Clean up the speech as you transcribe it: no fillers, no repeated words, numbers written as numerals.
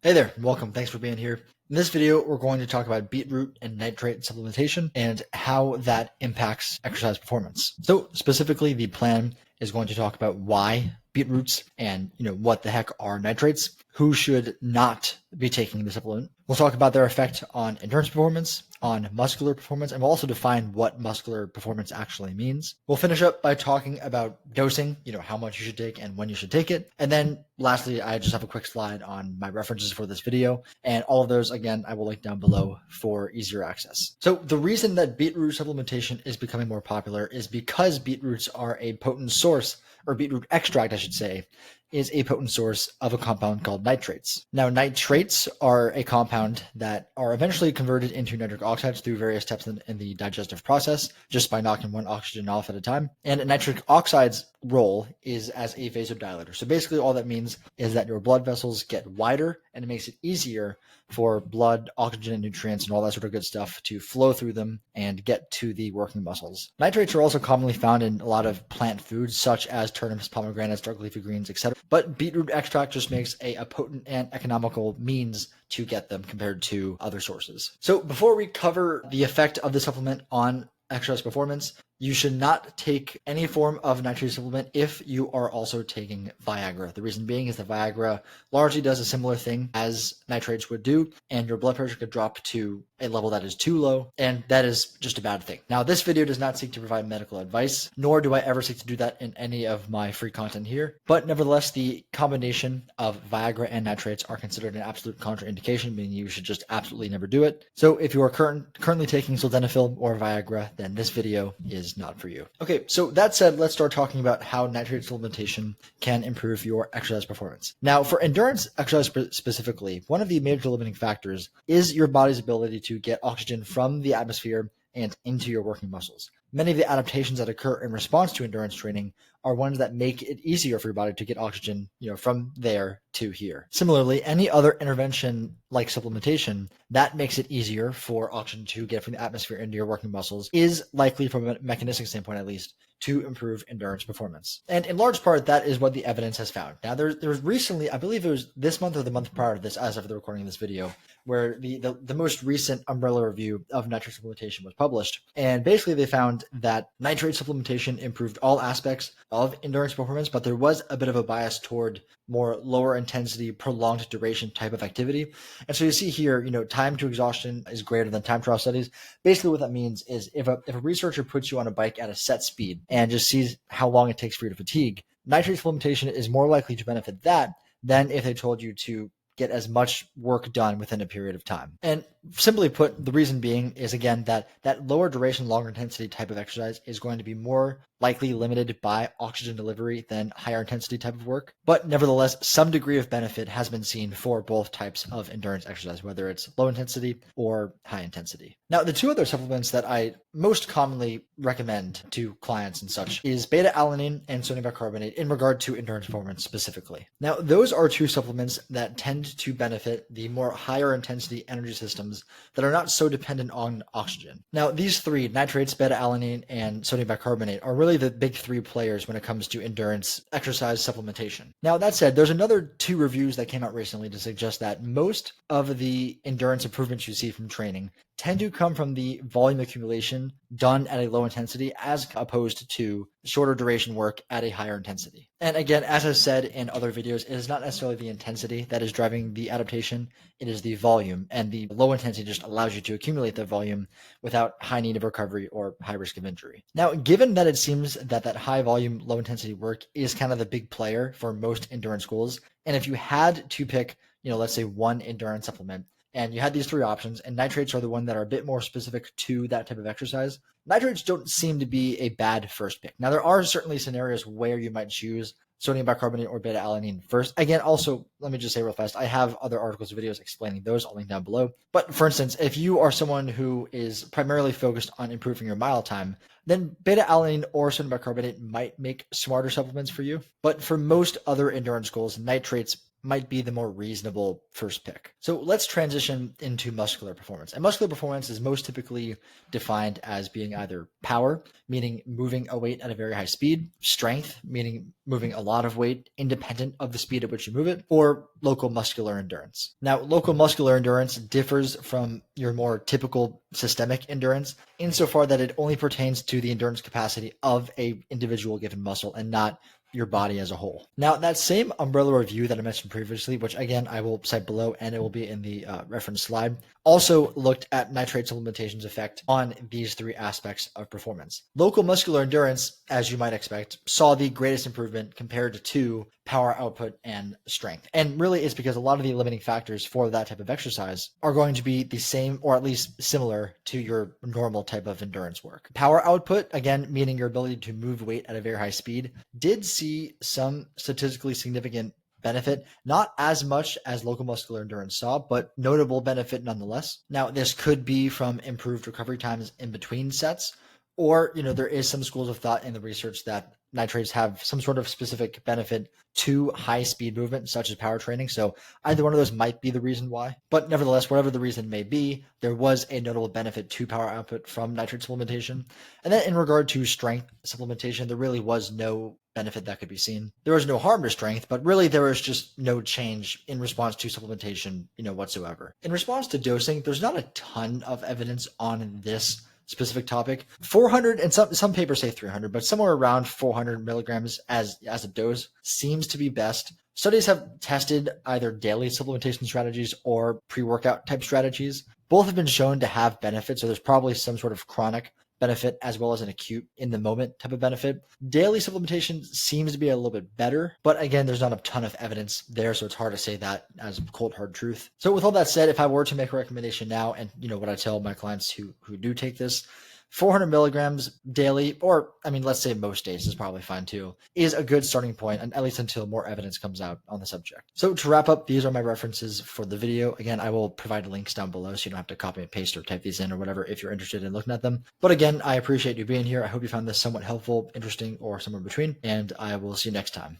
Hey there, welcome. Thanks for being here. In this video, we're going to talk about beetroot and nitrate supplementation and how that impacts exercise performance. So specifically, the plan is going to talk about why beetroots and what the heck are nitrates, who should not be taking the supplement. We'll talk about their effect on endurance performance, on muscular performance, and we'll also define what muscular performance actually means. We'll finish up by talking about dosing, how much you should take and when you should take it. And then lastly, I just have a quick slide on my references for this video, and all of those, again, I will link down below for easier access. So the reason that beetroot supplementation is becoming more popular is because beetroots are a potent source, or beetroot extract, I should say, is a potent source of a compound called nitrates. Now, nitrates are a compound that are eventually converted into nitric oxides through various steps in the digestive process, just by knocking one oxygen off at a time. And nitric oxide's role is as a vasodilator. So basically all that means is that your blood vessels get wider, and it makes it easier for blood, oxygen, and nutrients, and all that sort of good stuff to flow through them and get to the working muscles. Nitrates are also commonly found in a lot of plant foods, such as turnips, pomegranates, dark leafy greens, etc. But beetroot extract just makes a potent and economical means to get them compared to other sources. So before we cover the effect of the supplement on exercise performance, you should not take any form of nitrate supplement if you are also taking Viagra. The reason being is that Viagra largely does a similar thing as nitrates would do, and your blood pressure could drop to a level that is too low, and that is just a bad thing. Now, this video does not seek to provide medical advice, nor do I ever seek to do that in any of my free content here, but nevertheless, the combination of Viagra and nitrates are considered an absolute contraindication, meaning you should just absolutely never do it. So if you are currently taking sildenafil or Viagra, then this video is not for you. Okay, so that said, let's start talking about how nitrate supplementation can improve your exercise performance. Now, for endurance exercise specifically, one of the major limiting factors is your body's ability to get oxygen from the atmosphere and into your working muscles. Many of the adaptations that occur in response to endurance training are ones that make it easier for your body to get oxygen, from there to here. Similarly, any other intervention like supplementation that makes it easier for oxygen to get from the atmosphere into your working muscles is likely, from a mechanistic standpoint at least, to improve endurance performance. And in large part, that is what the evidence has found. Now, there was recently, I believe it was this month or the month prior to this, as of the recording of this video, where the most recent umbrella review of nitrate supplementation was published. And basically they found that nitrate supplementation improved all aspects of endurance performance, but there was a bit of a bias toward more lower intensity, prolonged duration type of activity. And so you see here, time to exhaustion is greater than time trial studies. Basically what that means is if a researcher puts you on a bike at a set speed and just sees how long it takes for you to fatigue, nitrate supplementation is more likely to benefit that than if they told you to get as much work done within a period of time. And simply put, the reason being is, again, that lower duration, longer intensity type of exercise is going to be more likely limited by oxygen delivery than higher intensity type of work. But nevertheless, some degree of benefit has been seen for both types of endurance exercise, whether it's low intensity or high intensity. Now, the two other supplements that I most commonly recommend to clients and such is beta-alanine and sodium bicarbonate in regard to endurance performance specifically. Now, those are two supplements that tend to benefit the more higher intensity energy systems that are not so dependent on oxygen. Now, these three, nitrates, beta-alanine, and sodium bicarbonate, are really the big three players when it comes to endurance exercise supplementation. Now, that said, there's another two reviews that came out recently to suggest that most of the endurance improvements you see from training tend to come from the volume accumulation done at a low intensity as opposed to shorter duration work at a higher intensity. And again, as I said in other videos, it is not necessarily the intensity that is driving the adaptation, it is the volume, and the low intensity just allows you to accumulate the volume without high need of recovery or high risk of injury. Now, given that it seems that high volume, low intensity work is kind of the big player for most endurance goals, and if you had to pick, let's say one endurance supplement, and you had these three options, and nitrates are the one that are a bit more specific to that type of exercise, nitrates don't seem to be a bad first pick. Now, there are certainly scenarios where you might choose sodium bicarbonate or beta-alanine first. Again, also, let me just say real fast, I have other articles and videos explaining those. I'll link down below. But for instance, if you are someone who is primarily focused on improving your mile time, then beta-alanine or sodium bicarbonate might make smarter supplements for you. But for most other endurance goals, nitrates might be the more reasonable first pick. So let's transition into muscular performance. And muscular performance is most typically defined as being either power, meaning moving a weight at a very high speed, strength, meaning moving a lot of weight independent of the speed at which you move it, or local muscular endurance. Now, local muscular endurance differs from your more typical systemic endurance insofar that it only pertains to the endurance capacity of a individual given muscle and not your body as a whole. Now, that same umbrella review that I mentioned previously, which again I will cite below and it will be in the reference slide, also looked at nitrate supplementation's effect on these three aspects of performance. Local muscular endurance, as you might expect, saw the greatest improvement compared to power output and strength. And really it's because a lot of the limiting factors for that type of exercise are going to be the same or at least similar to your normal type of endurance work. Power output, again, meaning your ability to move weight at a very high speed, did see some statistically significant benefit, not as much as local muscular endurance saw, but notable benefit nonetheless. Now, this could be from improved recovery times in between sets, or, there is some schools of thought in the research that nitrates have some sort of specific benefit to high speed movement, such as power training. So either one of those might be the reason why. But nevertheless, whatever the reason may be, there was a notable benefit to power output from nitrate supplementation. And then in regard to strength supplementation, there really was no benefit that could be seen. There was no harm to strength, but really there was just no change in response to supplementation, whatsoever. In response to dosing, there's not a ton of evidence on this specific topic. 400, and some papers say 300, but somewhere around 400 milligrams as a dose seems to be best. Studies have tested either daily supplementation strategies or pre-workout type strategies. Both have been shown to have benefits, so there's probably some sort of chronic benefit as well as an acute in the moment type of benefit. Daily supplementation seems to be a little bit better, but again, there's not a ton of evidence there, so it's hard to say that as cold hard truth. So with all that said, if I were to make a recommendation now, and what I tell my clients who do take this, 400 milligrams daily, or let's say most days is probably fine too, is a good starting point, and at least until more evidence comes out on the subject. So to wrap up, these are my references for the video. Again, I will provide links down below so you don't have to copy and paste or type these in or whatever if you're interested in looking at them. But again, I appreciate you being here. I hope you found this somewhat helpful, interesting, or somewhere in between, and I will see you next time.